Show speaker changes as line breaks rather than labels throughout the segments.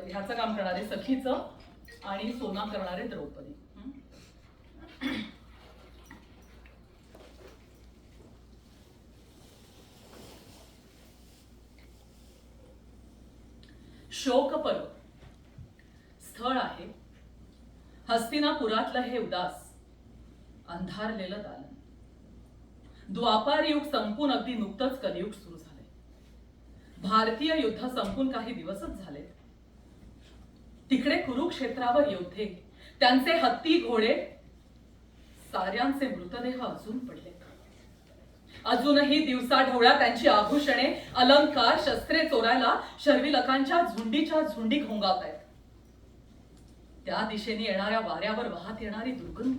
ह्याचं काम करणारे सखीचं आणि सोना करणारे द्रौपदी. शोकपर्व स्थळ आहे हस्तिनापुरातलं हे उदास अंधारलेलं दालन. द्वापार युग संपून अगदी नुकतंच कलियुग सुरू झालंय. भारतीय युद्ध संपून काही दिवसच झाले. तिकडे कुरुक्षेत्रावर योद्धे, त्यांचे हत्ती घोडे, साऱ्यांचे मृतदेह अजून पडले. अजूनही दिवसा ढवळ्या त्यांची आभूषणे, अलंकार, शस्त्रे चोरायला शर्विलकांच्या झुंडीच्या झुंडी घोंगावत आहेत. त्या दिशेने येणाऱ्या वाऱ्यावर वाहत येणारी दुर्गंधी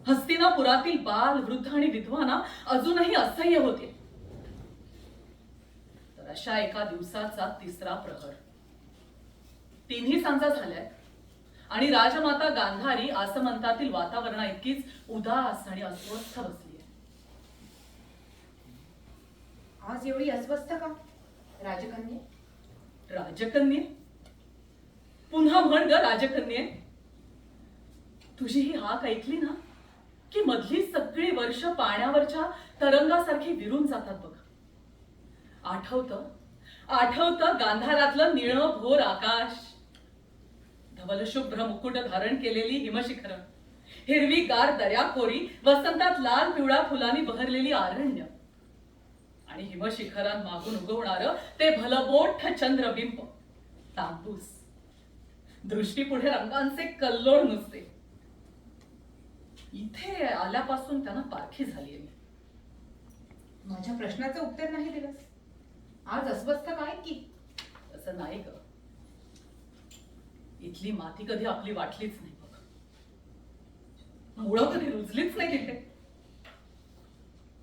हस्तिनापुरातील बाल, वृद्ध आणि विधवांना अजूनही असह्य होते. तर अशा एका दिवसाचा तिसरा प्रहर. तिन्ही सांजा झाल्यात आणि राजमाता गांधारी आसमंतातील वातावरणा इतकीच उदास आणि अस्वस्थ बसली आहे.
आज एवढी अस्वस्थ का राजकन्ये?
राजकन्ये? पुन्हा म्हण ग राजकन्ये. तुझी ही हाक ऐकली ना की मधली सगळी वर्ष पाण्यावरच्या तरंगासारखी विरून जातात बघ. आठवतं गांधारातलं निळं भोर आकाश, धवलशुभ्र मुकुट धारण केलेली हिमशिखर, हिरवीगार दर्याखोरी, वसंतात लाल पिवळ्या फुलांनी बहरलेली आरण्य आणि हिमशिखरांमागून उगवणारं ते भलबोठ चंद्रबिंब, तांबूस. दृष्टीपुढे रंगांचे कल्लोळ नुसते. इथे आल्यापासून त्यांना पारखी झालीये मी.
माझ्या प्रश्नाचं उत्तर नाही दिलंस. आज अस्वस्थ काय की?
असं नाही ग. इथली माती कधी आपली वाटलीच नाही बघ. मुळं कधी रुजलीच नाही तिथे.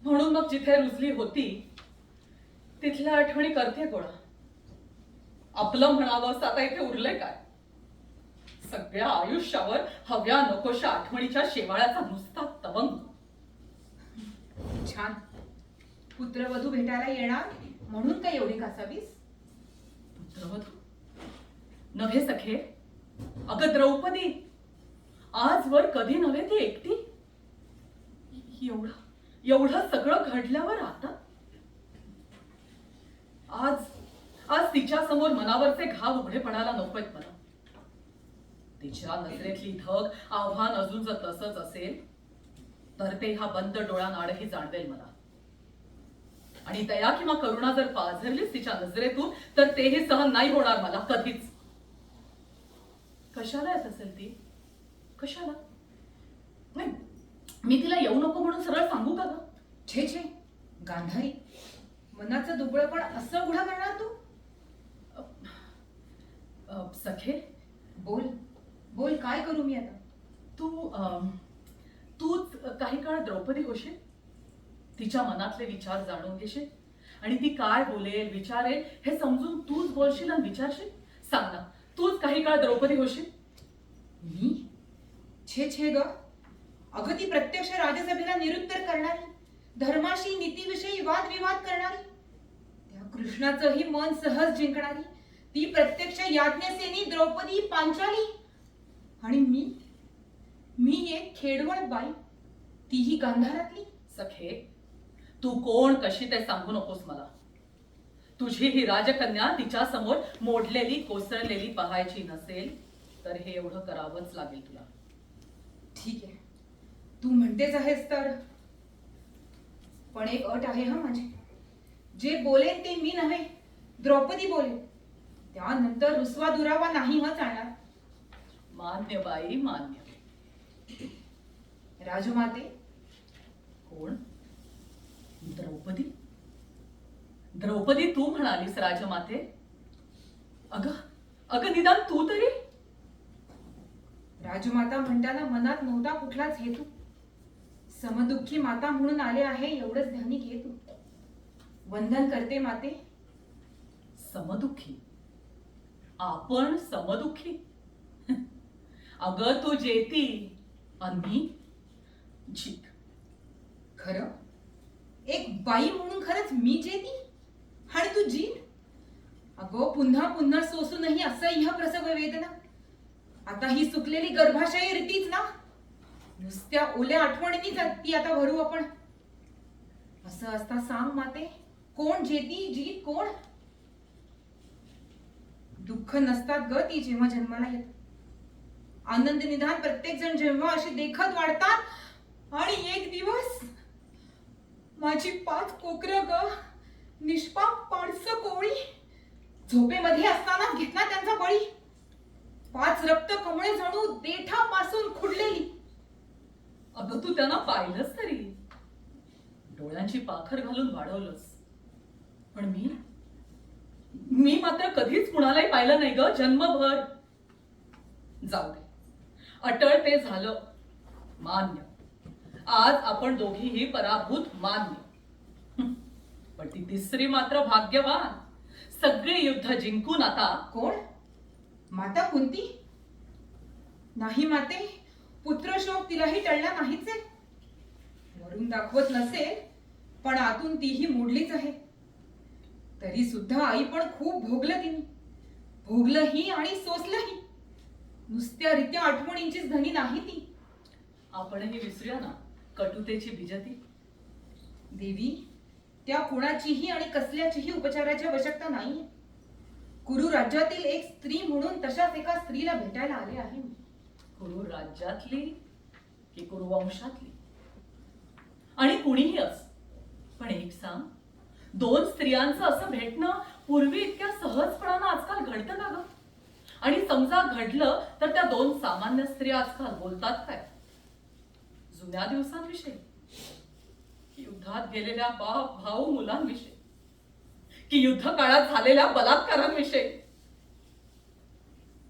म्हणून मग जिथे रुजली होती तिथल्या आठवणी करते गोळा. आपलं म्हणावं असं आता इथे उरलंय काय? सगळ्या आयुष्यावर हव्या नकोशा आठवणीच्या शेवाळ्याचा नुसता तवंग.
छान. पुत्रवधू भेटायला येणार म्हणून काय एवढी कासावीस?
पुत्रवधू नव्हे सखे. अगं द्रौपदी, आजवर कधी नव्हे ती एकटी. एवढं सगळं घडल्यावर आता आज तिच्या समोर मनावरचे घाव उघडे पडायला नकोत मला. तिच्या नजरेतली धग, आव्हान अजून जर तसंच असेल तर ते ह्या बंद डोळ्यांआडही जाणवेल मला. आणि दया किंवा करुणा जर पाझरलीच तिच्या नजरेतून तर तेही सहन नाही होणार मला कधीच. कशाला येत असेल ती? कशाला? नाही, मी तिला येऊ नको म्हणून सरळ सांगू का ग?
छे छे गांधारी, मनाचं दुबळं पण असं उघडं करणार तू?
सखे
बोल बोल, काय करू मी आता?
तूच काही काळ द्रौपदी होशील. तिच्या मनातले विचार जाणून घेशील आणि ती काय बोलेल, विचारेल हे समजून तूच बोलशील आणि विचारशील. सांग ना, तूच काही काळ द्रौपदी होशील?
मी? छे छे ग. अगं ती प्रत्यक्ष राजसभेला निरुत्तर करणारी, धर्माशी नीतीविषयी वादविवाद करणारी, त्या कृष्णाचंही मन सहज जिंकणारी, ती प्रत्यक्ष याज्ञसेनी द्रौपदी पांचाली. आणि मी एक खेडवळ बाई, तीही गांधारातली.
सखे, तू कोण, कशी ते सांगू नकोस मला. तुझी ही राजकन्या तिच्या समोर मोडलेली, कोसळलेली पाहायची नसेल तर हे एवढं करावंच लागेल तुला.
ठीक आहे, तू म्हणतेच आहेस तर. पण एक अट आहे हा माझी. जे बोलेन ते मी नव्हे, द्रौपदी बोलेन. त्यानंतर रुसवा दुरावा नाही हा चालणार.
मान्य बाई, मान्य.
राजमाते.
कोण? द्रौपदी? द्रौपदी तू म्हणालीस राजमाते? अगं निदान तू तरी.
राजमाता म्हणताना मनात नव्हता कुठलाच हेतू. समदुःखी माता म्हणून आले आहे एवढंच ध्यानी घे तू. वंदन करते माते.
समदुःखी? आपण समदुःखी? अगं तू जेती आणि जीत.
खरं? एक बाई म्हणून खरंच मी जेती आणि तू जीत? अगो पुन्हा पुन्हा सोसूनही वेदना, आता ही सुकलेली गर्भाशय रीतीच ना, नुसत्या ओल्या आठवणींनीच ती आता भरू आपण. असं असता सांग माते, कोण जेती जीत कोण? दुःख नसतात ग ती जेव्हा जन्माला येत. आनंद निधान प्रत्येक जण जेव्हा अशी देखत वाढतात आणि एक दिवस माझी 5 कोकर ग निष्पाप पाणस कोळी झोपेमध्ये असताना घेतला त्यांचा बळी. 5 रक्त कमळे जणू देठापासून खुडलेली.
अगं तू त्यांना पाहिलंच तरी, डोळ्यांची पाखर घालून वाढवलंस, पण मी मात्र कधीच कुणालाही पाहिलं नाही ग जन्मभर. जाऊ दे, अटळ ते झालं, मान्य. आज आपण दोघीही पराभूत, मान्य. पण ती तिसरी मात्र भाग्यवान, सगळे युद्ध जिंकून आता.
कोण? माता कुंती? नाही माते, पुत्रशोक तिलाही टळला नाहीच आहे. वरून दाखवत नसेल, पण आतून तीही मोडलीच आहे. तरी सुद्धा आई पण खूप भोगलं तिने, भोगलंही आणि सोसलंही. नुसत्या रित्या आठवणींचीच धनी नाही ती.
आपणही विसरूया ना कटुतेची बिजती.
देवी, त्या कोणाचीही आणि कसल्याचीही उपचाराची आवश्यकता नाहीये. कुरु राज्यातील एक स्त्री म्हणून तशाच एका स्त्रीला भेटायला आले आहे मी.
कुरु राज्यातली की कुरु वंशातली? आणि कुणीही अस, पण एक सांग, 2 स्त्रियांचं असं भेटणं पूर्वी इतक्या सहजपणानं आजकाल घडतं का ग? आणि समजा घडलं तर त्या 2 सामान्य स्त्रिया आजकाल बोलतात काय? जुन्या दिवसांविषयी, युद्धात गेलेल्या बाप भाऊ मुलांविषयी, की युद्ध काळात झालेल्या बलात्कारांविषयी?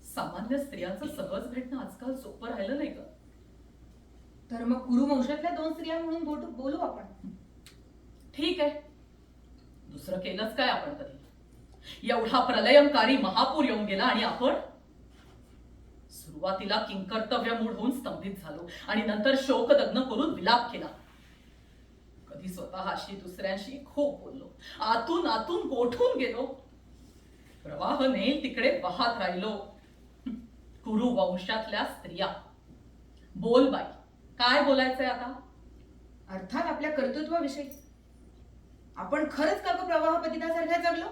सामान्य स्त्रियांचं सहज भेटणं आजकाल सोपं राहिलं नाही ग.
तर मग कुरु वंशातल्या 2 स्त्रिया म्हणून बोलू आपण.
ठीक आहे, दुसरं केलंच काय आपण कधी? एवढा प्रलयंकारी महापूर येऊन गेला आणि आपण सुरुवातीला किंकर्तव्य मूळ होऊन स्तंभित झालो आणि नंतर शोकदग्न करून विलाप केला. कधी स्वतःशी दुसऱ्यांशी खूप बोललो, आतून आतून गोठून गेलो, प्रवाह नेल तिकडे वाहत राहिलो. कुरु वंशातल्या स्त्रिया, बोल बाई, काय बोलायचंय आता?
अर्थात आपल्या कर्तृत्वाविषयी. आपण खरंच का ग प्रवाहपतितासारख्या जगलो?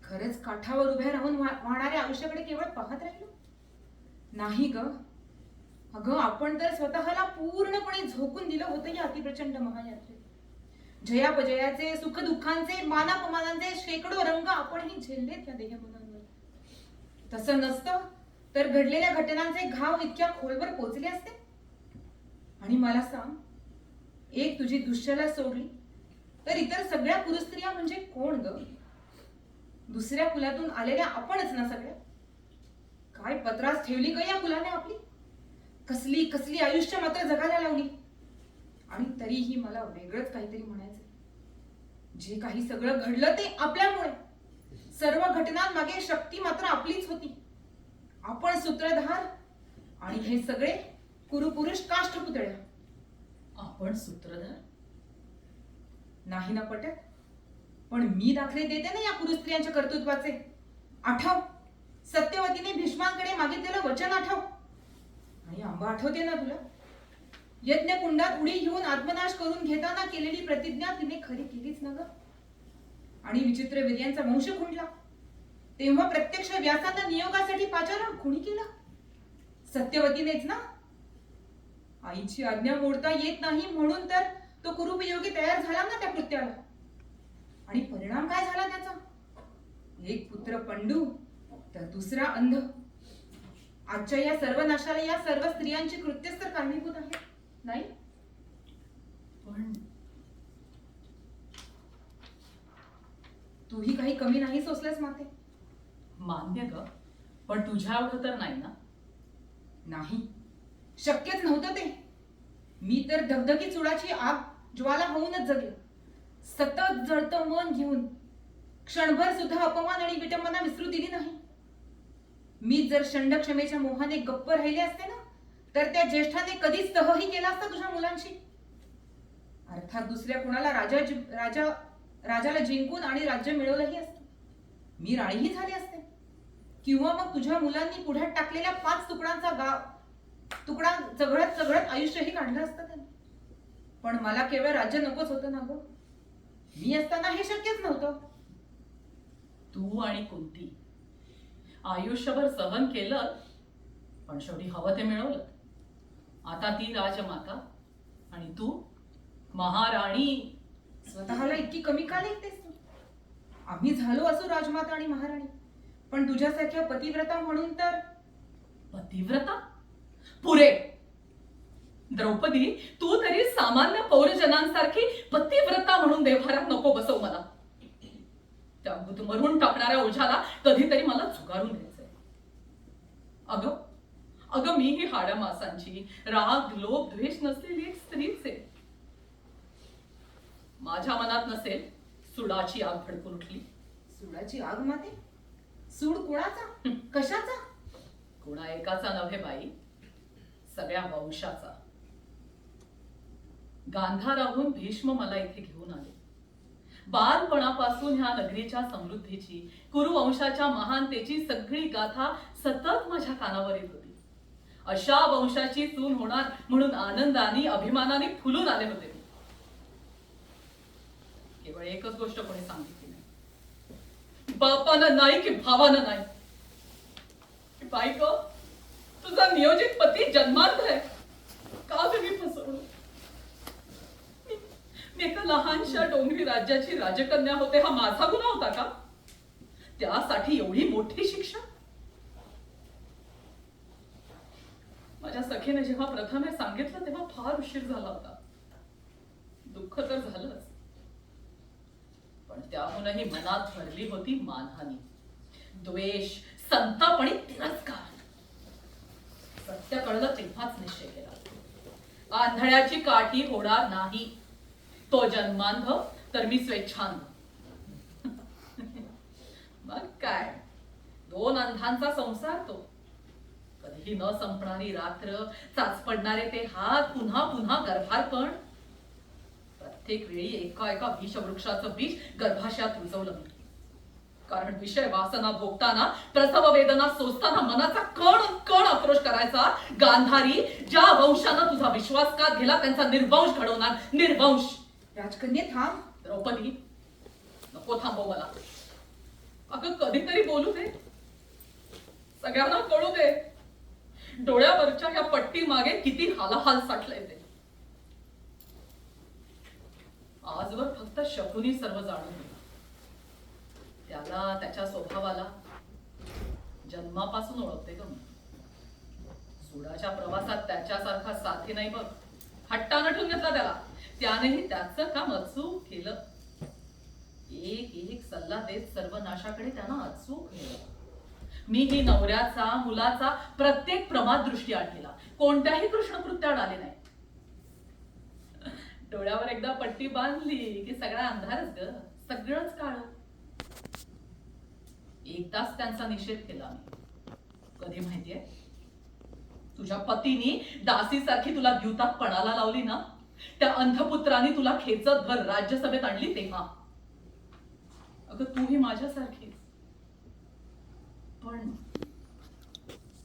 खरंच काठावर उभ्या राहून वाहणाऱ्या आयुष्याकडे केवळ पाहत राहिलो? नाही ग. अगं, आपण तर स्वतःला पूर्णपणे झोकून दिलं होतं या अतिप्रचंड महायात्रेत. जयापजयाचे, सुखदुःखांचे, मानापमानांचे शेकडो रंग आपणही झेललेत या देहमनांवर. तसं नसतं तर घडलेल्या घटनांचे घाव इतक्या खोलवर पोचले असते. आणि मला सांग, एक तुझी दुश्चला सोडली तर इतर सगळ्या पुरुस्त्रिया म्हणजे कोण ग? दुसऱ्या कुलातून आलेल्या आपणच ना सगळ्या. काय पत्रास ठेवली ग या कुलाने आपली? कसली कसली आयुष्य मात्र जगायला लावली. आणि तरीही मला वेगळंच काहीतरी म्हणायचं. जे काही सगळं घडलं ते आपल्यामुळे. सर्व घटनांमागे शक्ती मात्र आपलीच होती. आपण सूत्रधार आणि हे सगळे कुरुपुरुष काष्ठपुतळ्या.
आपण सूत्रधार?
नाही ना पटत? पण मी दाखले देते ना या पुरुस्त्रियांच्या कर्तृत्वाचे. आठव, सत्यवतीने भीष्मांकडे मागितलेलं वचन आठव. आणि आंबा आठवते ना तुला? यज्ञ कुंडात उडी घेऊन आत्मनाश करून घेताना केलेली प्रतिज्ञा तिने खरी केलीच ना ग. आणि विचित्र वीर्यांचा वंश खुंडला तेव्हा प्रत्यक्ष व्यासांना नियोगासाठी पाचारण कुणी केलं? सत्यवतीनेच ना. आईची आज्ञा मोडता येत नाही म्हणून तर तो कुरुपयोगी तयार झाला ना त्या कृत्याला. आणि परिणाम काय झाला त्याचा? एक पुत्र पंडू तर दुसरा अंध. आजच्या या सर्व नाशाला या सर्व स्त्रियांची कृत्यच तर कारणीभूत आहे, नाही?
पण
तूही काही कमी नाही सोसलंस माते.
मान्य ग, पण तुझ्या एवढं तर नाही ना.
नाही, शक्यच नव्हतं ते. मी तर धगधगी चुडाची आग ज्वाला होऊनच जगले. सतत जळतं मन घेऊन क्षणभर सुद्धा अपमान आणि विटंबना विसरू दिली नाही. मी जर षंड क्षमेच्या मोहाने गप्प राहिले असते ना, तर त्या ज्येष्ठाने कधीच तहही केला असता तुझ्या मुलांशी. अर्थात दुसऱ्या कुणाला राजाला जिंकून आणि राज्य मिळवलंही असतं. मी राणीही झाले असते. किंवा मग तुझ्या मुलांनी पुढ्यात टाकलेल्या 5 तुकड्यांचा तुकडा चघळत चघळत आयुष्यही काढलं असतं त्याने. पण मला केवळ राज्य नकोच होतं ना ग. मी असताना हे शक्यच नव्हतं.
तू आणि कुंती आयुष्यभर सहन केलं, पण शेवटी हवं ते मिळवलं. आता ती राजमाता आणि तू महाराणी.
स्वतःला इतकी कमी का लेखतेस तू? आम्ही झालो असो राजमाता आणि महाराणी, पण तुझ्यासारख्या पतिव्रता म्हणून तर.
पतिव्रता? पुरे. द्रौपदी, तू तरी सामान्य पौरजनांसारखी पतिव्रता म्हणून देव्हाऱ्यात नको बसव मला. त्या मरून टाकणाऱ्या ओझ्याला कधीतरी मला झुगारून घ्यायचंय. अगं अगं मी ही हाड्या मासांची, राग लोभ द्वेष नसलेली एक स्त्रीच आहे. माझ्या मनात नसेल सुडाची आग भडकून उठली.
सुडाची आग माते? सूड कुणाचा? कशाचा?
कोणा एकाचा नव्हे बाई, सगळ्या वंशाचा. गांधाराहून भीष्म मला इथे घेऊन आले. बालपणापासून ह्या नगरीच्या समृद्धीची, कुरुवंशाच्या महानतेची सगळी गाथा सतत माझ्या कानावर येत होती. अशा वंशाची सून होणार म्हणून आनंदाने अभिमानाने फुलून आले होते. केवळ एकच गोष्ट कोणी सांगितली नाही, बापानं नाही की भावानं नाही. बाई ग, तुझा नियोजित पती जन्मांत आहे. का तुम्ही फसवणूक? मी एका लहानशा डोंगरी राज्याची राजकन्या होते, हा माझा गुन्हा होता का? त्यासाठी एवढी मोठी शिक्षा? माझ्या सखीने जेव्हा प्रथम हे सांगितलं तेव्हा फार उशीर झाला होता. दुःख तर झालंच, पण त्याहूनही मनात भरली होती मानहानी, द्वेष, संताप आणि तिरस्कार. सत्य कळलं तेव्हाच निश्चय केला, आंधळ्याची काठी होणार नाही. तो जन्मांध तर मी स्वेच्छांध. मग काय, 2 अंधांचा संसार तो. कधीही न संपणारी रात्र, चाच पडणारे ते हात, पुन्हा पुन्हा गर्भारपण. प्रत्येक वेळी एका एका विषवृक्षाचं बीज गर्भाशयात रुजवलं मी. कारण विषय वासना भोगताना, प्रसव वेदना सोसताना मनाचा कण कण आक्रोश करायचा. गांधारी, ज्या वंशानं तुझा विश्वासघात केला त्यांचा निर्वंश घडवणार, निर्वंश.
राजकन्ये थांब.
द्रौपदी, नको थांबव मला. अगं कधीतरी बोलू दे, सगळ्यांना कळू दे. डोळ्यावरच्या ह्या पट्टी मागे किती हालाहाल साठलंय ते. आजवर फक्त शकुनी सर्व जाणून होता. त्याला, त्याच्या स्वभावाला जन्मापासून ओळखते ग मी. सुडाच्या प्रवासात त्याच्यासारखा साथी नाही बघ. हट्टानं ठेवून घेतला त्याला. त्यानेही त्याचं काम अचूक केलं. एक एक सल्ला देत सर्वनाशाकडे त्यानं अचूक नेलं. मी ही नवऱ्याचा, मुलाचा प्रत्येक प्रमाद दृष्टी आड केला. कोणत्याही कृष्णकृत्याड आले नाही. डोळ्यावर एकदा पट्टी बांधली की सगळा अंधारच ग, सगळंच काळ. एकदाच त्यांचा निषेध केला मी. कधी माहितीये, तुझ्या पतीनी दासीसारखी तुला द्यूतात पणाला लावली ना, त्या अंधपुत्राने तुला खेचत भर राज्यसभेत आणली तेव्हा. अगं तूही माझ्यासारखीच.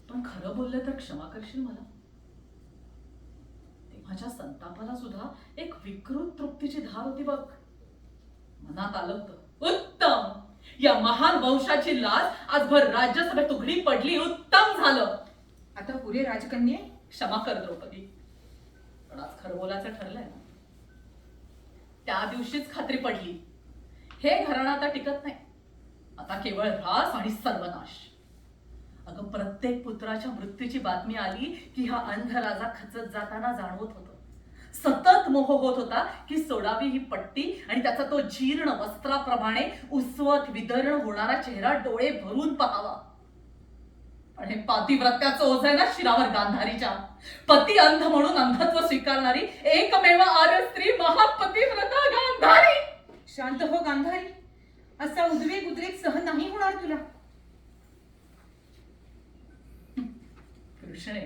पण खरं बोललं तर क्षमा करशील मला? तेव्हाच्या संतापाला सुद्धा एक विकृत तृप्तीची धार होती बघ. मनात आलं होतं, उत्तम, या महान वंशाची लाज आजभर राज्यसभेत उघडी पडली. उत्तम झालं.
आता पुरे राजकन्ये.
क्षमा कर द्रौपदी, पण आज खरं बोलायचं ठरलंय ना. त्या दिवशीच खात्री पडली, हे घराणं आता टिकत नाही. आता केवळ ऱ्हास आणि सर्वनाश. अगं प्रत्येक पुत्राच्या मृत्यूची बातमी आली की हा अंध राजा खचत जाताना जाणवत होता. सतत मोह होत होता की सोडावी ही पट्टी आणि त्याचा तो जीर्ण वस्त्राप्रमाणे उस्वत विदर्ण होणारा चेहरा डोळे भरून पाहावा. पण हे पातिव्रत्याचं ओझ आहे ना शिरावर गांधारीच्या. पती अंध म्हणून अंधत्व स्वीकारणारी एकमेव आर्य स्त्री महापतिव्रता गांधारी.
शांत हो गांधारी. असा उद्वेग उद्रेक सहन नाही होणार तुला.
कृष्णे,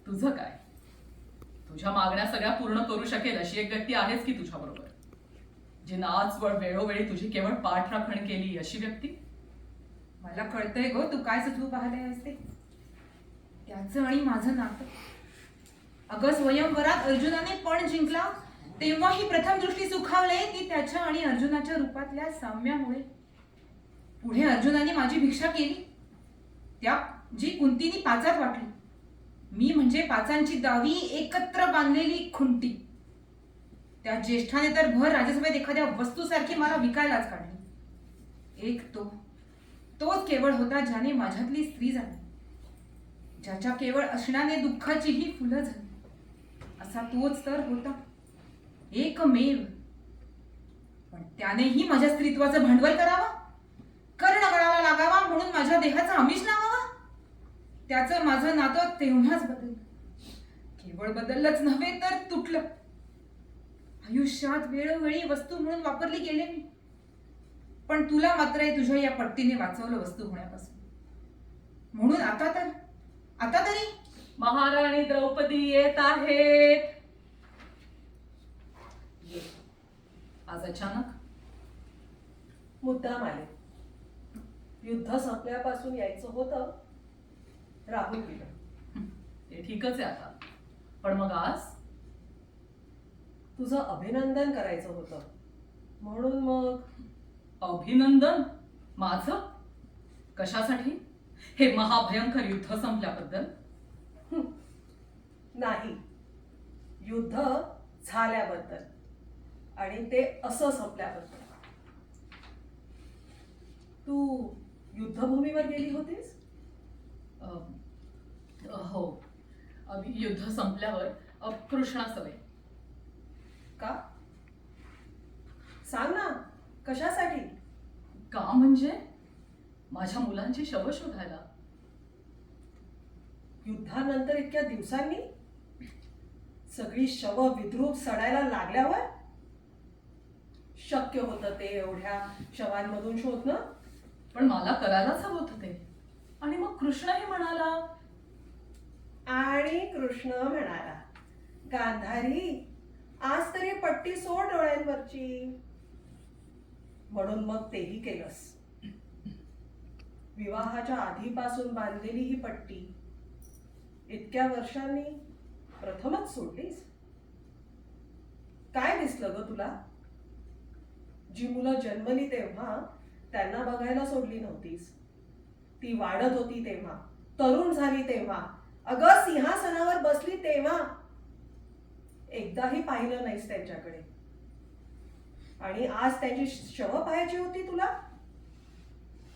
तुझं काय? तुझ्या मागण्या सगळ्या पूर्ण करू शकेल अशी एक व्यक्ती आहेच की तुझ्या बरोबर, जी आजवर वेळोवेळी तुझी केवळ पाठराखण केली अशी व्यक्ती.
मला कळतंय गो तू काय सुचवू पाहले असते. त्याचं आणि माझं नातं. अगं स्वयंवरात अर्जुनाने पण जिंकला तेव्हा ही प्रथम दृष्टी सुखावले ती त्याच्या आणि अर्जुनाच्या रूपातल्या साम्यामुळे. पुढे अर्जुनाने माझी भिक्षा केली, त्या जी कुंतीने पाचात वाटली. मी म्हणजे पाचांची दावी एकत्र बांधलेली खुंटी. त्या ज्येष्ठाने तर भर राज्यसभेत एखाद्या वस्तूसारखी मला विकायलाच काढली. एक तोच केवळ होता ज्याने माझ्यातली स्त्री झाली, ज्याच्या केवळ असण्याने दुःखाचीही फुलं झाली. असा तोच तर होता, एकमेव. पण त्यानेही माझ्या स्त्रीत्वाचं भांडवल करावं, कर्णगळाला लागावा म्हणून माझ्या देहाचा आमिष लावावा. त्याचं माझं नातं तेव्हाच बदललं. केवळ बदललंच नव्हे तर तुटलं. आयुष्यात वेळोवेळी वस्तू म्हणून वापरली गेले मी, पण तुला मात्र तुझ्या या पट्टीने वाचवलं वस्तू होण्यापासून. म्हणून आता तरी
महाराणी द्रौपदी येत आहेत. आज अचानक
मुद्दाम आले. युद्ध संपल्यापासून यायचं होतं, राहून गेलं.
ते ठीकच आहे आता, पण मग आज
तुझं अभिनंदन करायचं होतं म्हणून मग.
अभिनंदन माझं? कशासाठी? हे महाभयंकर युद्ध संपल्याबद्दल?
नाही, युद्ध झाल्याबद्दल आणि ते असं संपल्याबद्दल. तू युद्धभूमीवर गेली होतीस?
हो, युद्ध संपल्यावर कृष्णासवे.
का? सांग ना, कशासाठी?
का म्हणजे माझ्या मुलांची शव शोधायला.
युद्धानंतर इतक्या दिवसांनी सगळी शव विद्रूप सडायला लागल्यावर शक्य होतं ते एवढ्या शवांमधून शोधणं?
पण मला करायलाच हवं होतं ते. आणि मग कृष्णही म्हणाला.
आणि कृष्ण म्हणाला, गांधारी आज तरी पट्टी सोड डोळ्यांवरची. म्हणून मग तेही केलंस. विवाहाच्या आधीपासून बांधलेली ही पट्टी इतक्या वर्षांनी प्रथमच सोडलीस. काय दिसलं ग तुला? जी मुलं जन्मली तेव्हा त्यांना बघायला सोडली नव्हतीस. ती वाढत होती तेव्हा, तरुण झाली तेव्हा, अगं सिंहासनावर बसली तेव्हा एकदाही पाहिलं नाहीस त्यांच्याकडे. आणि आज त्यांची शव पाहायची होती तुला?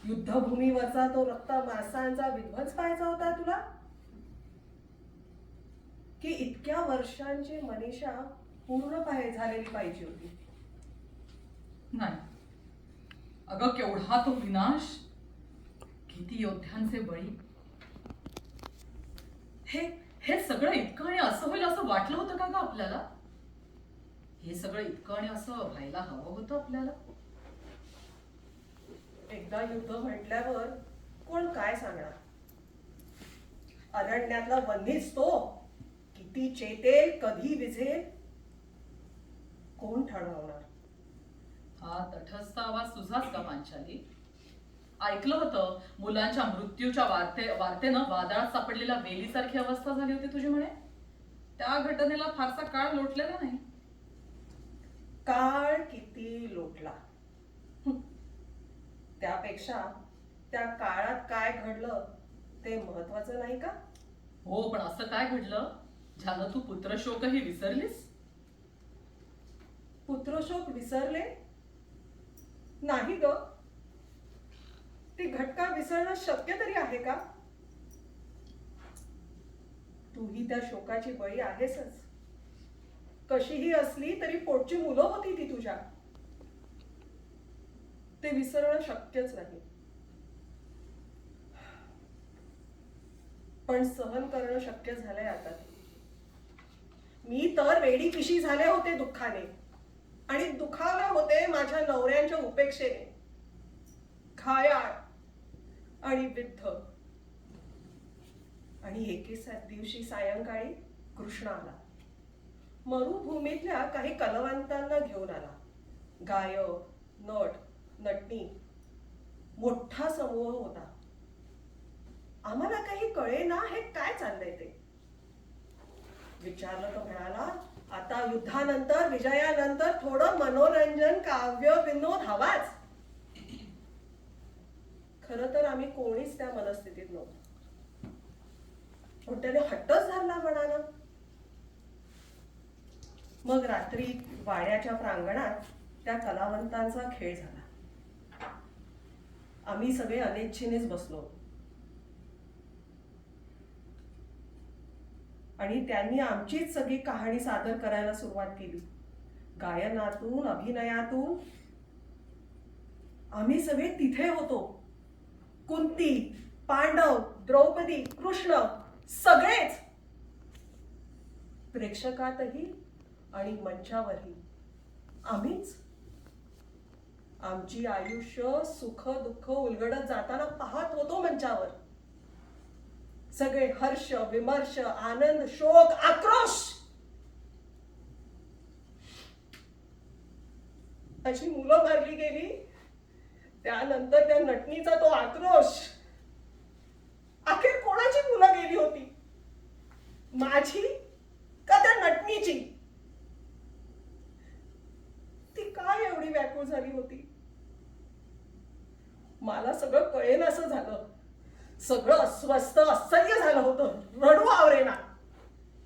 युद्धभूमीवरचा तो रक्त माणसांचा विध्वंस पाहायचा होता तुला? की इतक्या वर्षांची मनीषा पूर्ण झालेली पाहिजे होती?
नाही अगं, केवढा तो विनाश, किती योद्ध्यांचे बळी. हे सगळं इतकं आणि असं होईल असं वाटलं होतं का ग आपल्याला? हे सगळं इतकं आणि असं व्हायला हवं होतं आपल्याला?
एकदा युद्ध म्हटल्यावर कोण काय सांगणार? अरण्यातला वन्नीच तो किती चेतेल, कधी विझेल, कोण ठरवणार?
हा तटस्थ आवाज तुझाच का पांचाली? ऐकलं होतं मुलांच्या मृत्यूच्या वार्तेनं वादळात सापडलेल्या वेलीसारखी अवस्था झाली होती तुझी म्हणे. त्या घटनेला फारसा काळ लोटलेला नाही.
काळ किती लोटला, त्यापेक्षा त्या काळात काय घडलं ते महत्वाचं नाही का?
हो, पण असं काय घडलं ज्यानं तू पुत्रशोकही विसरलीस?
पुत्रशोक विसरले नाही ग. ती घटका विसरणं शक्य तरी आहे का? तूही त्या शोकाची बळी आहेसच. कशीही असली तरी पोटची मुलं होती ती तुझ्या. ते विसरणं शक्यच नाही. पण सहन करणं शक्य झालंय आता. मी तर वेडी पिशी झाले होते दुःखाने, आणि दुखावले होते माझ्या नवऱ्यांच्या उपेक्षेने. घायाळ आणि विद्ध. आणि एके दिवशी सायंकाळी कृष्ण आला. मरुभूमीतल्या काही कलावंतांना घेऊन आला. गायक, नट, नटणी. मोठा समूह होता. आम्हाला काही कळेना हे काय चाललंय ते. विचारलं तर म्हणाला, आता युद्धानंतर विजयानंतर थोडं मनोरंजन, काव्य विनोद हवाच. खरं तर आम्ही कोणीच त्या मनस्थितीत नव्हतो. पण त्याने हट्टच धरला म्हणाला. मग रात्री वाड्याच्या प्रांगणात त्या कलावंतांचा खेळ झाला. आम्ही सगळे अनिच्छेनेच बसलो आणि त्यांनी आमचीच सगळी कहाणी सादर करायला सुरुवात केली. गायनातून, अभिनयातून. आम्ही सगळे तिथे होतो. कुंती, पांडव, द्रौपदी, कृष्ण सगळेच. प्रेक्षकातही आणि मंचावरही आम्हीच. आमची आयुष्य सुख दुःख उलगडत जाताना पाहत होतो मंचावर. सगळे हर्ष, विमर्श, आनंद, शोक, आक्रोश. अशी मुलं मारली गेली. त्यानंतर त्या नटणीचा तो आक्रोश. अखेर कोणाची मुलं गेली होती? माझी का त्या नटणीची? ती काय एवढी व्याकुळ झाली होती? मला सगळं कळेन असं झालं. सगळं अस्वस्थ, असह्य झालं होतं. रडू आवरेना.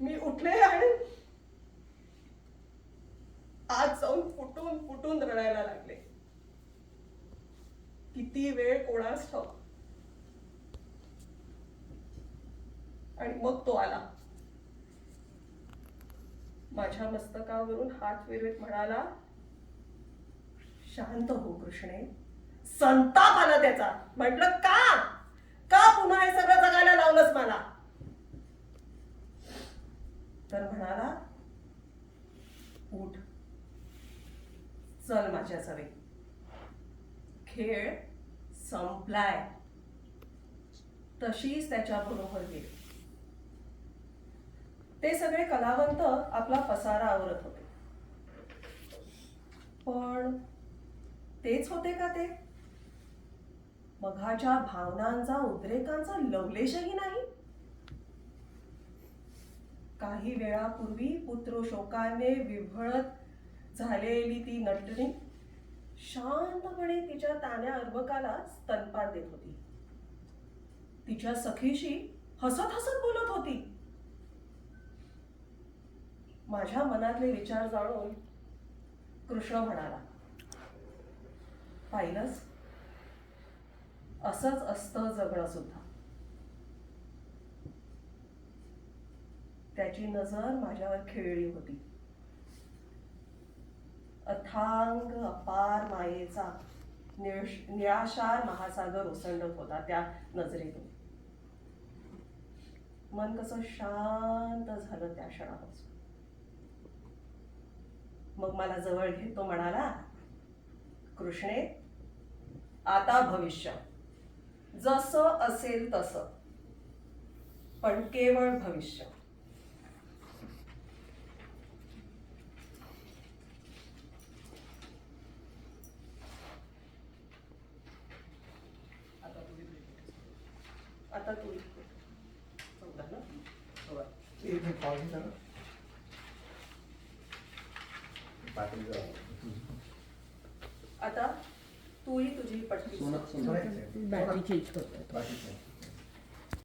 मी उठले आणि आत जाऊन फुटून फुटून रडायला लागले. किती वेळ कोणास ठाऊक. आणि मग तो आला. माझ्या मस्तकावरून हात फिरवत म्हणाला, शांत हो कृष्णे. संताप आला त्याचा. म्हटलं का पुन्हा हे सगळं जगायला लावलंस मला? तर म्हणाला, उठ, चल माझ्या सवे. खेळ संपलाय. तशीच त्याच्या बरोबर गेली. ते सगळे कलावंत आपला पसारा आवरत होते. पण तेच होते का ते? मघाच्या भावनांचा, उद्रेकांचा लवलेशही नाही. काही वेळापूर्वी पुत्रशोकाने विव्हळत झालेली ती नटणी शांतपणे तिच्या तान्या अर्भकाला स्तनपान देत होती. तिच्या सखीशी हसत हसत बोलत होती. माझ्या मनातले विचार जाणून कृष्ण म्हणाला, पाहिलंस, असंच असतं जगणं सुद्धा. त्याची नजर माझ्यावर खेळली होती. अथांग अपार मायेचा निराशार महासागर ओसंडत होता त्या नजरेतून. मन कसं शांत झालं त्या क्षणापासून. मग मला जवळ घेत तो म्हणाला, कृष्णे, आता भविष्य जसं असेल तसं, पण केवळ भविष्य. आता तू आता तूही तुझी पटकी
बॅटरी चेंज करतो.